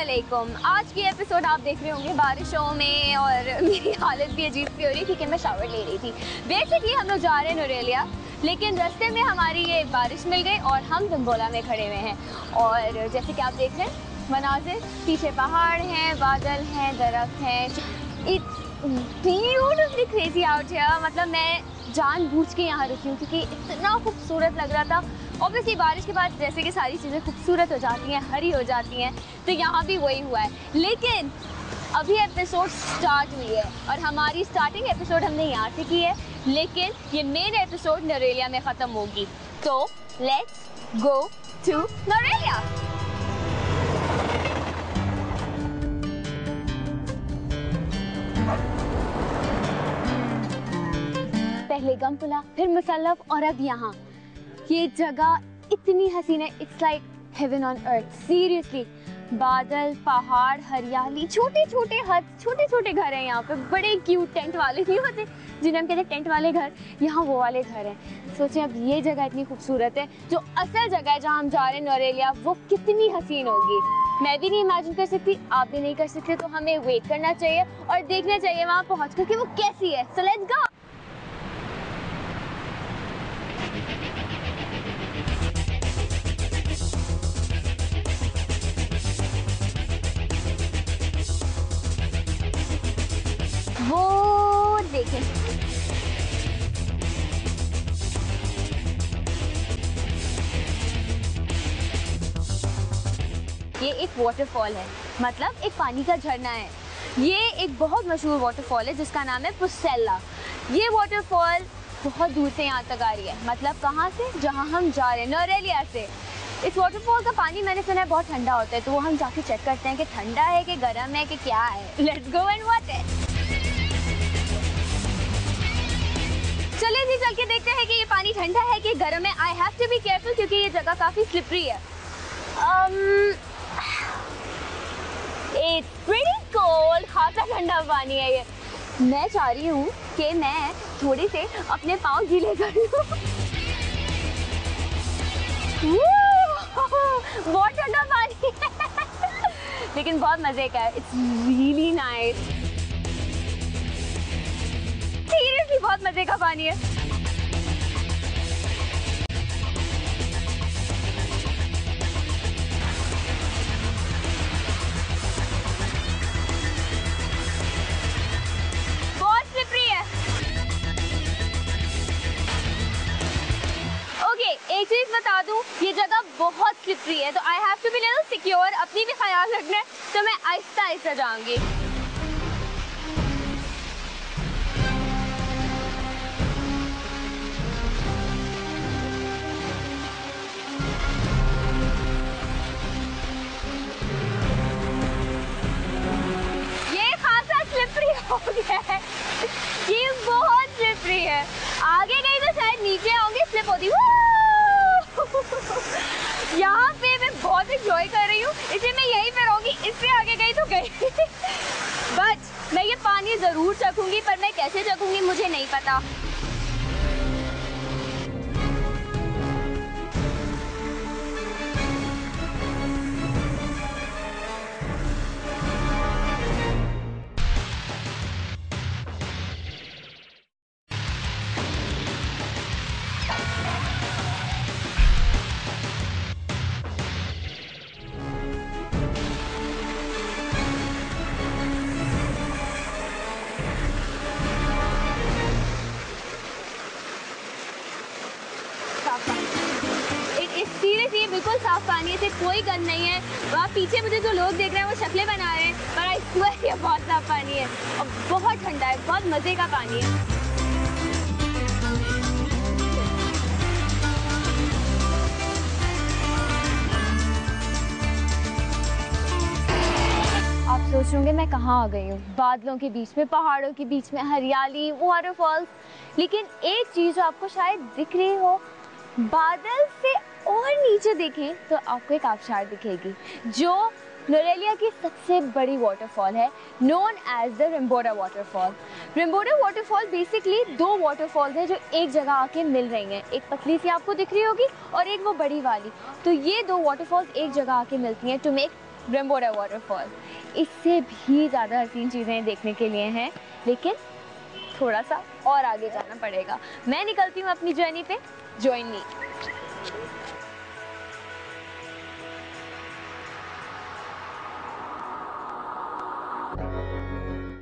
अस्सलामुअलैकुम। आज की एपिसोड आप देख रहे होंगे बारिशों में और मेरी हालत भी अजीब सी हो रही है क्योंकि मैं शावर ले रही थी। बेसिकली हम लोग जा रहे हैं नूरेलिया, लेकिन रास्ते में हमारी ये बारिश मिल गई और हम गंगोला में खड़े हुए हैं। और जैसे कि आप देख रहे हैं मनाजिर, पीछे पहाड़ हैं, बादल हैं, दरख्त हैं। It's beautifully crazy out here. मतलब मैं जानबूझ के यहाँ रुकी हूँ क्योंकि इतना खूबसूरत लग रहा था। ऑब्वियसली बारिश के बाद जैसे कि सारी चीज़ें खूबसूरत हो जाती हैं, हरी हो जाती हैं, तो यहाँ भी वही हुआ है। लेकिन अभी एपिसोड स्टार्ट हुई है और हमारी स्टार्टिंग एपिसोड हमने यहाँ से की है, लेकिन ये मेन एपिसोड नूरेलिया में ख़त्म होगी। तो लेट्स गो टू नूरेलिया। पहले गमपुला, फिर मुसल्लफ और अब यहाँ। ये जगह इतनी हसीन है, it's like heaven on earth. Seriously, बादल, पहाड़, हरियाली, छोटे छोटे हट, छोटे छोटे घर हैं यहाँ पे। बड़े क्यूट टेंट वाले नहीं होते जिन्हें हम कहते हैं टेंट वाले घर, यहाँ वो वाले घर हैं। सोचें अब ये जगह इतनी खूबसूरत है, जो असल जगह है जहाँ हम जा रहे हैं नूरेलिया, वो कितनी हसीन होगी। मैं भी नहीं इमेजिन कर सकती, आप भी नहीं कर सकते। तो हमें वेट करना चाहिए और देखना चाहिए वहाँ पहुँच कर कि वो कैसी है। So let's go. वो देखें, ये एक वाटरफॉल है, मतलब एक पानी का झरना है। ये एक बहुत मशहूर वाटरफॉल है जिसका नाम है पुसेला। ये वाटरफॉल बहुत दूर से यहाँ तक आ रही है। मतलब कहाँ से? जहाँ हम जा रहे हैं, नूरेलिया से। इस वाटरफॉल का पानी मैंने सुना है बहुत ठंडा होता है, तो वो हम जाके चेक करते हैं कि ठंडा है कि गर्म है कि क्या है। Let's go and watch it. चलिए जी, चल के देखते हैं कि ये पानी ठंडा है कि गर्म है। I have to be careful क्योंकि ये जगह काफी स्लिपरी है। इट्स प्रीटी कोल्ड, खासा ठंडा पानी है ये। मैं चाह रही हूँ कि मैं थोड़े से अपने पाँव गीले कर लूँ। बहुत ठंडा पानी है लेकिन बहुत मजे का है। इट्स रियली नाइस, सीरियसली बहुत मजे का पानी है। बहुत स्लिपरी है। ओके, एक चीज बता दूं, ये जगह बहुत स्लिपरी है, तो I have to be little secure. अपनी भी ख्याल रखना है, तो मैं आहिस्ता आहिस्ता जाऊंगी। हो गया है, ये बहुत स्लिपरी है। आगे गई तो शायद नीचे आऊंगी, स्लिप होती। यहाँ पे मैं बहुत एंजॉय कर रही हूँ, इसलिए मैं यहीं पे रहूंगी। इससे आगे गई तो गई बट मैं ये पानी जरूर चखूंगी, पर मैं कैसे चखूंगी मुझे नहीं पता। सीरियसली बिल्कुल साफ पानी है, इसे कोई गंद नहीं है। वहाँ पीछे मुझे जो लोग देख रहे हैं वो शक्लें बना रहे हैं, पर आई स्वेयर ये बहुत साफ पानी है और बहुत ठंडा है, बहुत मजे का पानी है। आप सोच रहे होंगे मैं कहाँ आ गई हूँ? बादलों के बीच में, पहाड़ों के बीच में, हरियाली, वाटरफॉल्स। लेकिन एक चीज जो आपको शायद दिख रही हो, बादल से और नीचे देखें तो आपको एक आबशार दिखेगी जो नूरेलिया की सबसे बड़ी वाटरफॉल है, known as the Ramboda waterfall. Ramboda waterfall basically दो वाटरफॉल्स हैं जो एक जगह आके मिल रही हैं। एक पतली सी आपको दिख रही होगी और एक वो बड़ी वाली। तो ये दो वाटरफॉल्स एक जगह आके मिलती हैं टू मेक ब्रह्मपुरा वाटरफॉल। इससे भी ज़्यादा हसीन चीज़ें देखने के लिए हैं, लेकिन थोड़ा सा और आगे जाना पड़ेगा। मैं निकलती हूँ अपनी जर्नी पे, जॉइन मी।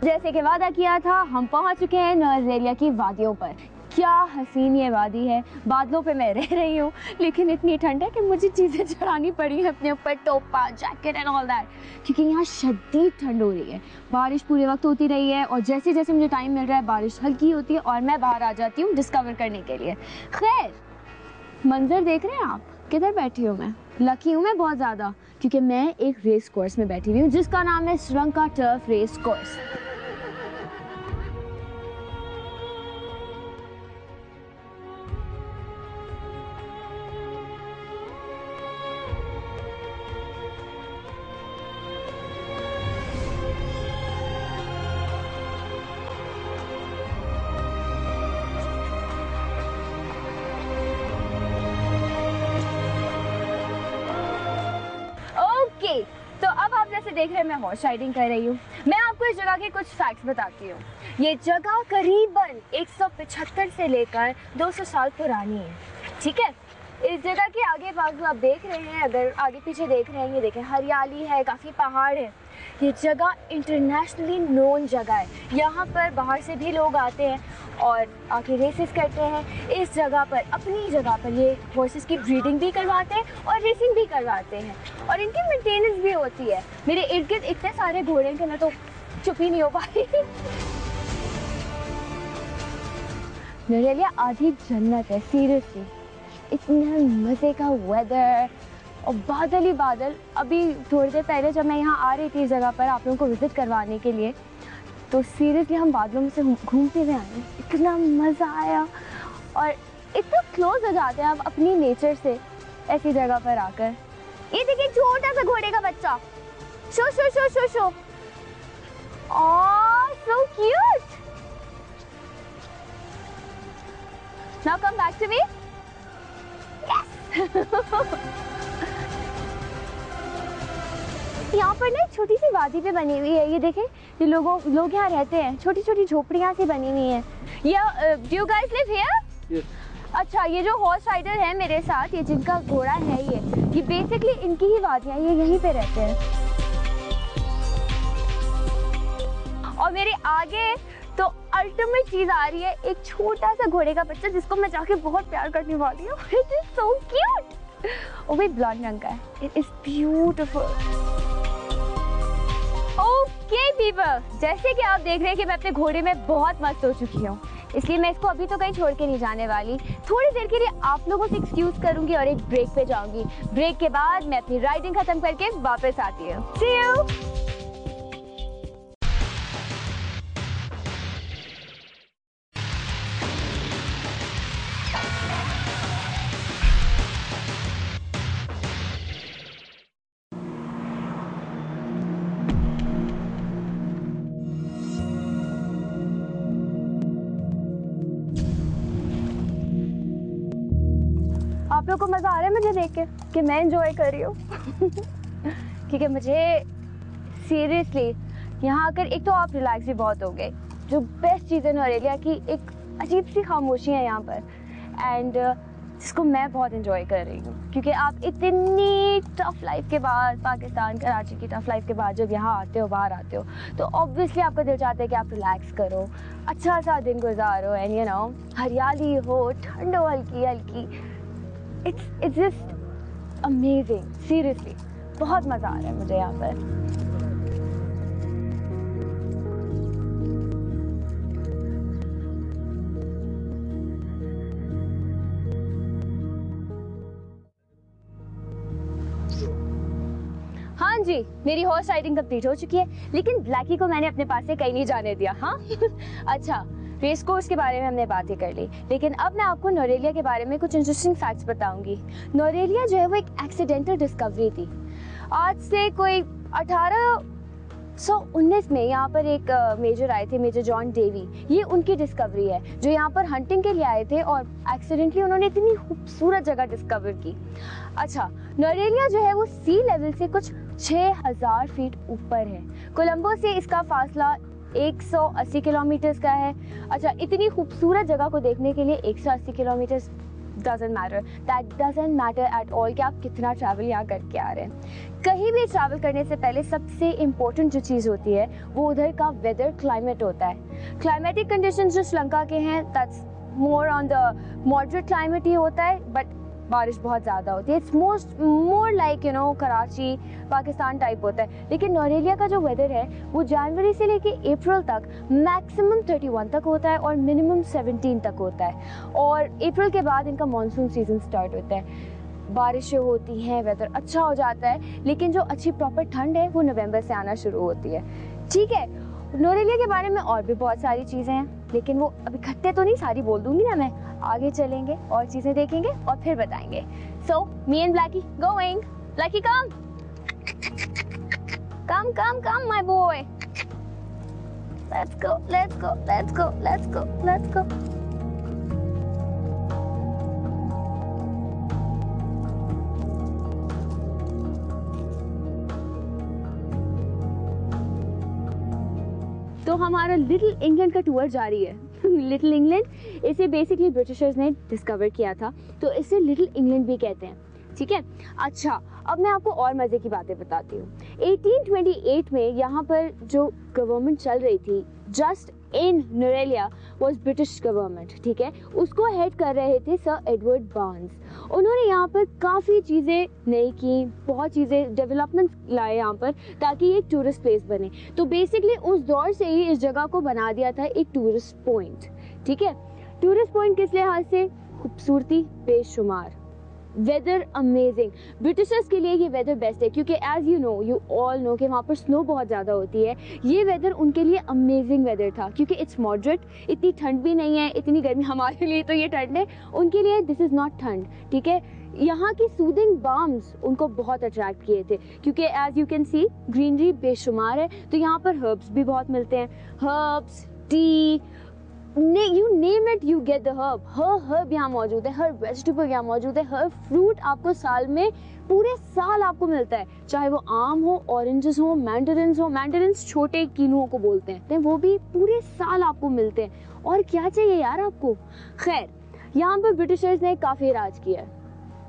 जैसे कि वादा किया था, हम पहुंच चुके हैं नौरेलिया की वादियों पर। क्या हसीन ये वादी है। बादलों पे मैं रह रही हूँ, लेकिन इतनी ठंड है कि मुझे चीज़ें चढ़ानी पड़ी हैं अपने ऊपर, टोपा, जैकेट एंड ऑल दैट, क्योंकि यहाँ शदीद ठंड हो रही है। बारिश पूरे वक्त होती रही है और जैसे जैसे मुझे टाइम मिल रहा है बारिश हल्की होती है और मैं बाहर आ जाती हूँ डिस्कवर करने के लिए। खैर, मंजर देख रहे हैं आप, किधर बैठी हूँ मैं? लकी हूँ मैं बहुत ज़्यादा, क्योंकि मैं एक रेस कोर्स में बैठी हुई हूँ जिसका नाम है श्रीलंका टर्फ रेस कोर्स। तो अब आप जैसे देख रहे हैं मैं हॉर्स राइडिंग कर रही हूँ। मैं आपको इस जगह के कुछ फैक्ट्स बताती हूँ। ये जगह करीबन 175 से लेकर 200 साल पुरानी है, ठीक है। इस जगह के आगे भाग आप देख रहे हैं, अगर आगे पीछे देख रहे हैं, ये देखें हरियाली है, काफ़ी पहाड़ है। ये जगह इंटरनेशनली नोन जगह है। यहाँ पर बाहर से भी लोग आते हैं और आके रेसेस करते हैं। इस जगह पर, अपनी जगह पर, ये हॉर्सेस की ब्रीडिंग भी करवाते हैं और रेसिंग भी करवाते हैं और इनकी मेंटेनेंस भी होती है। मेरे इर्द गिर्द इतने सारे घोड़े हैं कि मैं तो चुप ही नहीं हो पाई। नौरेलिया आधी जन्नत है, सीरियसली। इतना मज़े का वेदर और बादल ही बादल। अभी थोड़ी देर पहले जब मैं यहाँ आ रही थी इस जगह पर आप लोगों को विज़िट करवाने के लिए, तो सीरियसली हम बादलों में से घूमते हुए आए, इतना मज़ा आया और इतना क्लोज हो जाते हैं आप अपनी नेचर से ऐसी जगह पर आकर। ये देखिए छोटा सा घोड़े का बच्चा, शो शो शो शो शो, oh so cute. Now come back to me. यहाँ पर ना छोटी सी वादी पे बनी हुई है, ये देखें, ये लोग यहाँ रहते हैं, छोटी छोटी झोपड़ियाँ सी बनी हुई हैं। Do you guys live here? अच्छा, ये जो हॉर्स राइडर है मेरे साथ, ये जिनका घोड़ा है, ये बेसिकली इनकी ही वादियाँ, ये यहीं पे रहते हैं। और मेरे आगे तो अल्टीमेट चीज आ रही है, एक छोटा सा घोड़े का बच्चा जिसको मैं जाके बहुत प्यार करने वाली हूँ। It is so cute. वो भी ब्लॉन्ड रंग का है। It is beautiful. Okay people, जैसे कि आप देख रहे हैं कि मैं अपने घोड़े में बहुत मस्त हो चुकी हूँ, इसलिए मैं इसको अभी तो कहीं छोड़ के नहीं जाने वाली। थोड़ी देर के लिए आप लोगों से एक्सक्यूज करूंगी और एक ब्रेक पे जाऊंगी। ब्रेक के बाद मैं अपनी राइडिंग खत्म करके वापस आती हूँ। सी यू। आप लोग को मज़ा आ रहा है मुझे देख के कि मैं एंजॉय कर रही हूँ? क्योंकि मुझे सीरियसली यहाँ आकर एक तो आप रिलैक्स भी बहुत हो गए। जो बेस्ट चीज़ है नौरेलिया की, एक अजीब सी खामोशी है यहाँ पर, एंड जिसको मैं बहुत एंजॉय कर रही हूँ। क्योंकि आप इतनी टफ लाइफ के बाद, पाकिस्तान कराची की टफ लाइफ के बाद जब यहाँ आते हो, बाहर आते हो, तो ऑब्वियसली आपका दिल चाहता है कि आप रिलैक्स करो, अच्छा सा दिन गुजारो, एंड यू नो हरियाली हो, ठंड हो हल्की हल्की। It's just amazing, seriously, बहुत मज़ा आ रहा है मुझे यहाँ पर। हाँ जी, मेरी हॉर्स राइडिंग कंप्लीट हो चुकी है, लेकिन ब्लैकी को मैंने अपने पास से कहीं नहीं जाने दिया। हाँ अच्छा, रेस कोर्स के बारे में हमने बातें कर ली, लेकिन अब मैं आपको नौरेलिया के बारे में कुछ इंटरेस्टिंग फैक्ट्स बताऊंगी। नौरेलिया जो है वो एक एक्सीडेंटल डिस्कवरी थी। आज से कोई 1819 में यहाँ पर एक मेजर आए थे, मेजर जॉन डेवी। ये उनकी डिस्कवरी है, जो यहाँ पर हंटिंग के लिए आए थे और एक्सीडेंटली उन्होंने इतनी खूबसूरत जगह डिस्कवर की। अच्छा, नौरेलिया जो है वो सी लेवल से कुछ 6000 फीट ऊपर है। कोलंबो से इसका फासला 180 किलोमीटर का है। अच्छा, इतनी खूबसूरत जगह को देखने के लिए 180 kilometre doesn't matter, that doesn't matter at all कि आप कितना ट्रैवल यहाँ करके आ रहे हैं। कहीं भी ट्रैवल करने से पहले सबसे इम्पोर्टेंट जो चीज़ होती है वो उधर का वेदर, क्लाइमेट होता है। क्लाइमेटिक कंडीशंस जो श्रीलंका के हैं that's more on the moderate climate ही होता है, बट बारिश बहुत ज़्यादा होती है। It's more like Karachi, Pakistan type होता है। लेकिन नौरेलिया का जो वेदर है वो जनवरी से लेके अप्रैल तक मैक्सिमम 31 तक होता है और मिनिमम 17 तक होता है। और अप्रैल के बाद इनका मानसून सीजन स्टार्ट होता है, बारिशें होती हैं, वेदर अच्छा हो जाता है। लेकिन जो अच्छी प्रॉपर ठंड है वो नवंबर से आना शुरू होती है। ठीक है, नौरेलिया के बारे में और भी बहुत सारी चीज़ें हैं, लेकिन वो अभी इकट्ठे तो नहीं सारी बोल दूंगी ना मैं। आगे चलेंगे और चीज़ें देखेंगे और फिर बताएंगे। So me and Blackie going. Blackie come come come come my boy, let's go let's go let's go let's go let's go. तो हमारा लिटिल इंग्लैंड का टूर जारी है। लिटिल इंग्लैंड, इसे बेसिकली ब्रिटिशर्स ने डिस्कवर किया था, तो इसे लिटिल इंग्लैंड भी कहते हैं। ठीक है, अच्छा अब मैं आपको और मज़े की बातें बताती हूँ। 1828 में यहाँ पर जो गवर्नमेंट चल रही थी just in Nuwara Eliya was British government. ठीक है, उसको हेड कर रहे थे सर एडवर्ड बार्न्स। उन्होंने यहाँ पर काफ़ी चीज़ें नई की, बहुत चीज़ें डेवलपमेंट लाए यहाँ पर ताकि एक टूरिस्ट प्लेस बने। तो बेसिकली उस दौर से ही इस जगह को बना दिया था एक टूरिस्ट पॉइंट। ठीक है, टूरिस्ट पॉइंट किस लिहाज से? खूबसूरती बेशुमार, वेदर अमेजिंग। ब्रिटिशर्स के लिए ये वेदर बेस्ट है क्योंकि एज यू ऑल नो कि वहाँ पर स्नो बहुत ज़्यादा होती है। ये वेदर उनके लिए अमेजिंग वेदर था क्योंकि इट्स मॉडरेट, इतनी ठंड भी नहीं है, इतनी गर्मी। हमारे लिए तो ये ठंड है, उनके लिए दिस इज़ नॉट ठंड। ठीक है, यहाँ की सूदिंग बाम्स उनको बहुत अट्रैक्ट किए थे क्योंकि as you can see greenery बेशुमार है। तो यहाँ पर हर्ब्स भी बहुत मिलते हैं, herbs, T, you name it you get the herb. Her herb यहाँ मौजूद है, हर वेजिटेबल यहाँ मौजूद है, हर फ्रूट आपको साल में पूरे साल आपको मिलता है, चाहे वो आम हो, ऑरेंजेस हो, मैंडरिन्स हो। मैंडरिन्स छोटे कीनुओं को बोलते हैं, वो भी पूरे साल आपको मिलते हैं। और क्या चाहिए यार आपको। खैर, यहाँ पर ब्रिटिशर्स ने काफ़ी राज किया,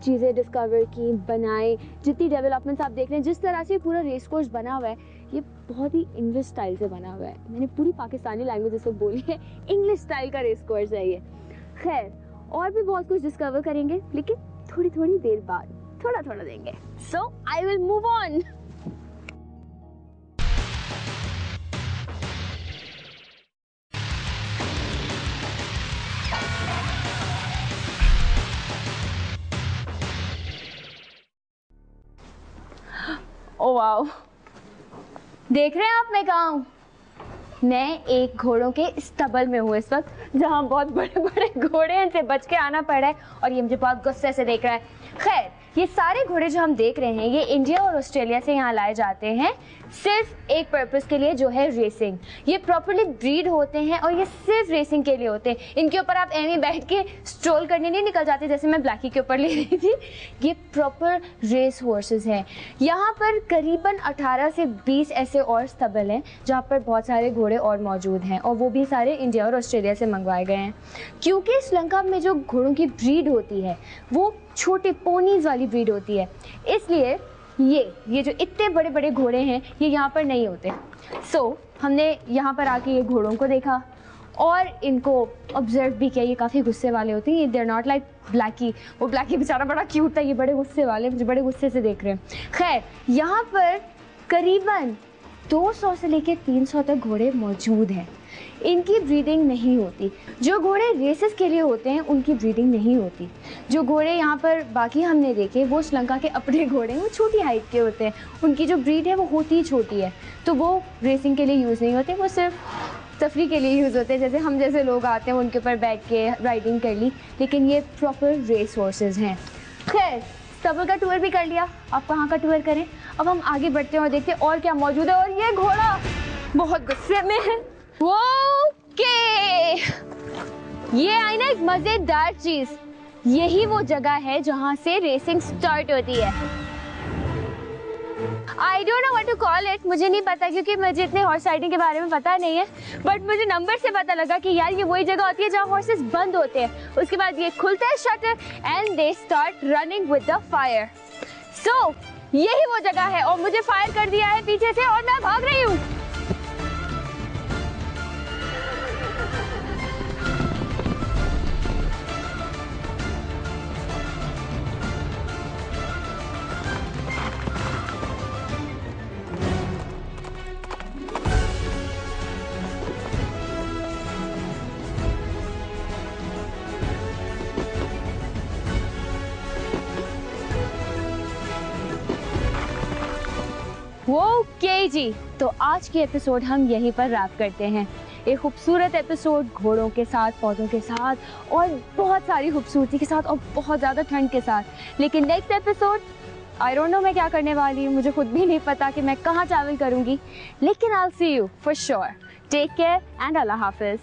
चीज़ें डिस्कवर की, बनाए। जितनी डेवलपमेंट्स आप देख रहे हैं, जिस तरह से पूरा रेस कोर्स बना हुआ है, ये बहुत ही इंग्लिश स्टाइल से बना हुआ है। मैंने पूरी पाकिस्तानी लैंग्वेज इसको बोली है, इंग्लिश स्टाइल का रेस कोर्स है ये। खैर, और भी बहुत कुछ डिस्कवर करेंगे, लेकिन थोड़ी थोड़ी देर बाद थोड़ा थोड़ा देंगे। So I will move on. Oh wow, देख रहे हैं आप मैं कहाँ हूँ? मैं एक घोड़ों के स्टबल में हूँ इस वक्त, जहाँ बहुत बड़े बड़े घोड़े हैं, इनसे बच के आना पड़ रहा है और ये मुझे बहुत गुस्से से देख रहा है। खैर, ये सारे घोड़े जो हम देख रहे हैं ये इंडिया और ऑस्ट्रेलिया से यहाँ लाए जाते हैं सिर्फ एक पर्पस के लिए, जो है रेसिंग। ये प्रॉपर्ली ब्रीड होते हैं और ये सिर्फ रेसिंग के लिए होते हैं। इनके ऊपर आप एमी बैठ के स्ट्रोल करने नहीं निकल जाते जैसे मैं ब्लैकी के ऊपर ले रही थी। ये प्रॉपर रेस हॉर्सेस हैं। यहाँ पर करीबन 18 से 20 ऐसे और स्टबल हैं जहाँ पर बहुत सारे घोड़े और मौजूद हैं, और वो भी सारे इंडिया और ऑस्ट्रेलिया से मंगवाए गए हैं। क्योंकि श्रीलंका में जो घोड़ों की ब्रीड होती है वो छोटे पोनीज वाली ब्रीड होती है, इसलिए ये जो इतने बड़े बड़े घोड़े हैं ये यहाँ पर नहीं होते। सो हमने यहाँ पर आके ये घोड़ों को देखा और इनको ऑब्जर्व भी किया। ये काफ़ी गुस्से वाले होते हैं, they are not like Blacky. वो ब्लैकी बेचारा बड़ा क्यूट था, ये बड़े गुस्से वाले, मुझे बड़े गुस्से से देख रहे हैं। खैर, यहाँ पर करीबन 200 से लेकर 300 तक घोड़े मौजूद हैं। इनकी ब्रीडिंग नहीं होती। जो घोड़े रेसेस के लिए होते हैं उनकी ब्रीडिंग नहीं होती। जो घोड़े यहाँ पर बाकी हमने देखे वो श्रीलंका के अपने घोड़े हैं, वो छोटी हाइट के होते हैं, उनकी जो ब्रीड है वो होती ही छोटी है, तो वो रेसिंग के लिए यूज़ नहीं होते, वो सिर्फ तफरी के लिए यूज़ होते हैं। जैसे हम जैसे लोग आते हैं उनके ऊपर बैठ के राइडिंग कर ली, लेकिन ये प्रॉपर रेस हॉर्सेस हैं। खैर, स्टबल का टूर भी कर लिया, अब कहाँ का टूर करें? अब हम आगे बढ़ते हैं और देखते हैं और क्या मौजूद है। और ये घोड़ा बहुत गुस्से में है। ओके, ये आई ना एक मजेदार चीज, यही वो जगह है जहां से रेसिंग स्टार्ट होती है। I don't know what to call it, मुझे नहीं पता क्योंकि मुझे इतने हॉर्स राइडिंग के बारे में पता नहीं है, बट मुझे नंबर से पता लगा कि यार ये वही जगह होती है जहाँ हॉर्सेस बंद होते हैं, उसके बाद ये खुलते हैं shutter and they start running with the fire. So यही वो जगह है और मुझे फायर कर दिया है पीछे से और मैं भाग रही हूँ। ओके जी, तो आज की एपिसोड हम यहीं पर रैप करते हैं। एक खूबसूरत एपिसोड घोड़ों के साथ, पौधों के साथ और बहुत सारी खूबसूरती के साथ और बहुत ज़्यादा ठंड के साथ। लेकिन next episode I don't no मैं क्या करने वाली हूँ, मुझे खुद भी नहीं पता कि मैं कहाँ ट्रैवल करूँगी, लेकिन I will see you for sure. Take care and अल्लाह हाफिज़।